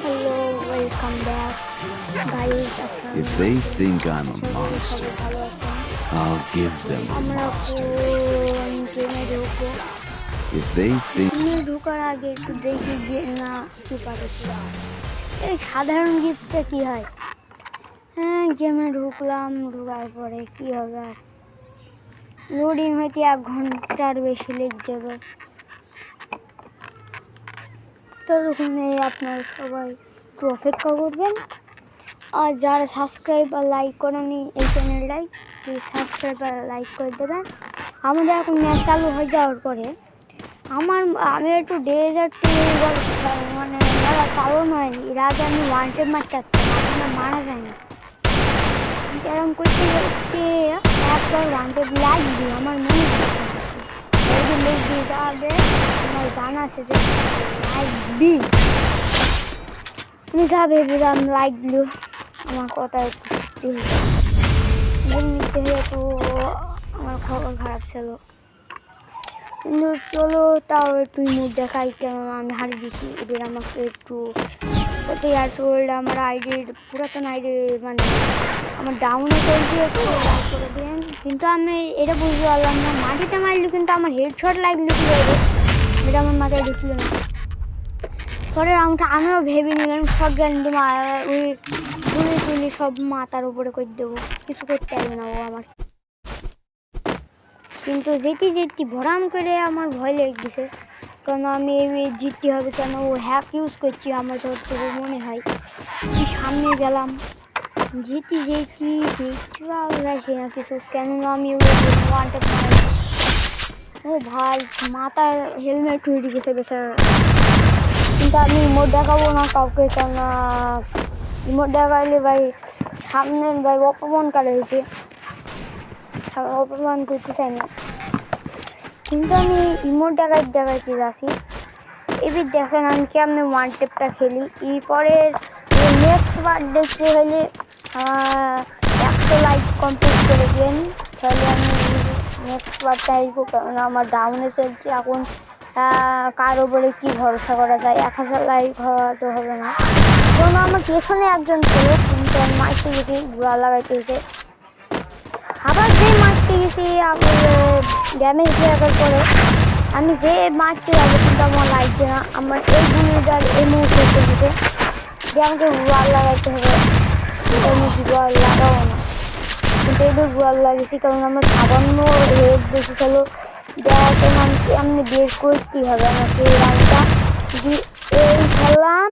Hello, welcome back, guys. If they think I'm a monster, I'll give them a monster. If they think ঢোকার আগে একটু দেখি যে না কি পাচ্ছি এই সাধারণ গিফটটা কি হয়। হ্যাঁ, গেমে ঢোকার পরে কি হবে আর লোডিং হইতে 1 ঘন্টার বেশি লেগে যাবে। ততক্ষণে আপনারা সবাই একটু অপেক্ষা করবেন। আর যারা সাবস্ক্রাইব আর লাইক করেনি এই চ্যানেলটাই প্লিজ সাবস্ক্রাইব আর লাইক করে দেবেন। আমাদের এখন ম্যাচ চালু হয়ে যাওয়ার পরে আমি একটু ডেজার্ট মানে যারা চালু নয় এর আগে আমি ওয়ান্টেড মাছ থাকতাম, আমার মারা যায় না। এরকম করতে করতে একবার ওয়ান্টেড লাগবে আমার মনে লোক দিয়ে যাবে, আমার জানা আছে যে লাগবি তুমি যা ভেবেছিলাম লাইক দিল আমার কথা যেহেতু আমার খবর খারাপ ছিল, কিন্তু চলো তাও একটু ইমোট দেখাই কেন আমি হারিয়ে দিচ্ছি। এদের আমাকে একটু কত ইয়ার্স ওল্ড আমার আইডির পুরাতন আইডি মানে আমার ডাউনে চলছে একটু লাইক করে দিন। কিন্তু আমি এটা বুঝতে পারলাম না, মাটিতে মারলি কিন্তু আমার হেডশট লাগলো কি এটা আমার মাথায় ঢুকলো না। পরে আমিও ভেবে নিলাম শর্ট গান ওই তুলি সব মাথার উপরে করে দেবো, কিছু করতে পারবে না ও আমার। কিন্তু যেটি ভরাম করে আমার ভয় লেগে গেছে, কারণ আমি জিততে হবে কেন ও হ্যাক ইউজ করছি আমার যতটুকু মনে হয়। সামনে গেলাম যেটি দেখতে ভালো লাগছে না কিছু, কেননা আমি ওয়ানটা ও ভাই মাথার হেলমেট উঠে গেছে বেচার। কিন্তু আমি ইমোট দেখাবো না কাউকে, কেননা ইমোট দেখাইলে ভাই সামনের ভাই অপমান করে হয়েছে, অপমান করতে চাই না। কিন্তু আমি ইমোট দেখাইতে যাচ্ছি। এবার দেখেন আমি কেমনি ওয়ান টেপটা খেলি। এরপরের নেক্সট বার দেখতে হলে 100 লাইক কমপ্লিট করে দিন, তাহলে আমি নেক্সট বার চাইবো। কারণ আমার ডাউনে চলছে এখন, কার ওপরে কী ভরসা করা যায়। 1000 লাইক হওয়া তো হবে না, কারণ আমার পেছনে একজন ছিল কিন্তু আমি মারতে গেছি ঘোড়া লাগাইতে গেছে। আবার যে মারতে গেছি আবার ড্যামেজ দেওয়ার পরে আমি যে মারতে যাবো কিন্তু আমার লাগছে না। আমার এই গুলিটার এই মুহূর্তে গেছে যে আমাকে গোয়াল লাগাইতে হবে, আমি গোয়াল লাগাবো না কিন্তু এদের গোয়াল লাগিয়েছি, কারণ আমার সামান্য রেট বেশি ছিল। দেখেন আমি বের করতেই হবে আমাকে এই রানটা যদি এই খেললাম